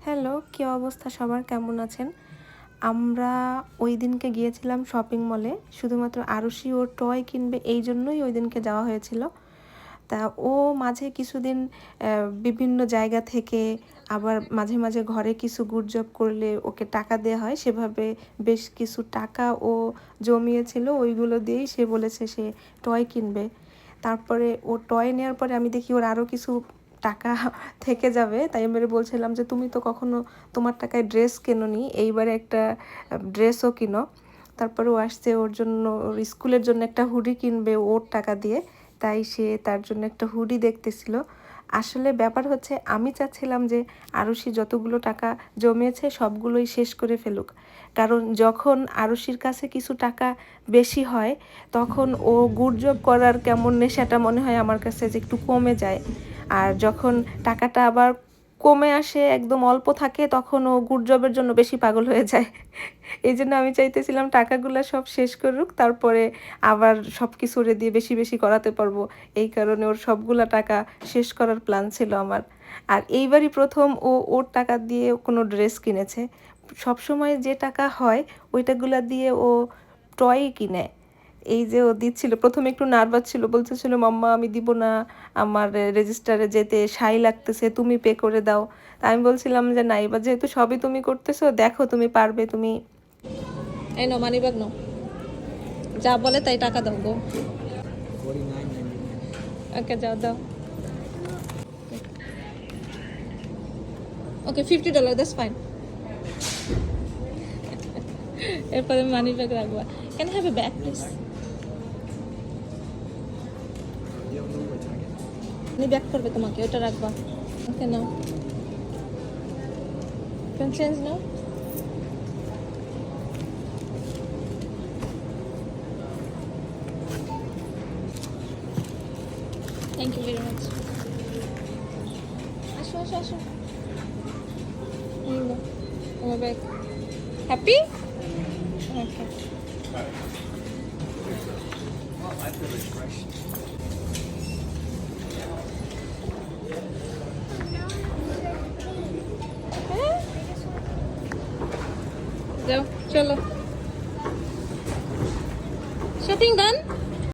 Hello, কী অবস্থা সবার? কেমন আছেন? আমরা ওই দিনকে গিয়েছিলাম শপিং মলে। শুধুমাত্র আরুষি ওর টয় কিনবে এই জন্যই ওই দিনকে যাওয়া হয়েছিল। তা ও মাঝে কিছুদিন বিভিন্ন জায়গা থেকে আবার মাঝে মাঝে ঘরে কিছু গুজব করলে ওকে টাকা দেওয়া হয়। সেভাবে বেশ কিছু টাকা ও জমিয়েছিল। ওইগুলো দিয়েই সে বলেছে সে টয় কিনবে। তারপরে ও টয় নেওয়ার পরে আমি দেখি ওর আরও কিছু টাকা থেকে যাবে। তাই আমি বলছিলাম যে তুমি তো কখনো তোমার টাকায় ড্রেস কেনোনি, এইবারে একটা ড্রেসও কিনো। তারপরে ও আসছে ওর জন্য, ওর স্কুলের জন্য একটা হুডি কিনবে ওর টাকা দিয়ে। তাই সে তার জন্য একটা হুডি দেখতেছিল। আসলে ব্যাপার হচ্ছে আমি চাচ্ছিলাম যে আরুষি যতগুলো টাকা জমিয়েছে সবগুলোই শেষ করে ফেলুক। কারণ যখন আরুষির কাছে কিছু টাকা বেশি হয় তখন ও গুজব করার কেমন নেশাটা মনে হয় আমার কাছে যে একটু কমে যায়। আর যখন টাকাটা আবার কমে আসে, একদম অল্প থাকে, তখন ও গুজবের জন্য বেশি পাগল হয়ে যায়। এই জন্য আমি চাইতেছিলাম টাকাগুলো সব শেষ করুক, তারপরে আবার সব কিছু ওরে দিয়ে বেশি বেশি করাতে পারবো। এই কারণে ওর সবগুলা টাকা শেষ করার প্ল্যান ছিল আমার। আর এইবারই প্রথম ও ওর টাকা দিয়ে কোনো ড্রেস কিনেছে। সবসময় যে টাকা হয় ওইটাগুলা দিয়ে ও টয়ই কিনে। এই যে ও দিচ্ছিল, প্রথমে একটু নার্ভাস ছিল, বলতেছিল মাম্মা আমি দিব না, আমার রেজিস্টারে যেতে সাই লাগতেছে, তুমি পে করে দাও। তা আমি বলছিলাম যে না, এবার যেহেতু সবই তুমি করতেছো, দেখো তুমি পারবে, তুমি এই নাও মানি ব্যাগ নাও, যা বলে তাই টাকা দাও গো। ওকে যাও দাও। Okay $50, that's fine. এরপরে মানি ব্যাগ রাখবা। Can have a bag please? Money bag করবে তোমাকে, ওটা রাখবা। ওকে নাও, ক্যান চেঞ্জ নাও। Thank you very much. আসো আসো আসো, আমার ব্যাগ। হ্যাপি? ওকে। যাও চলো, শপিং ডান।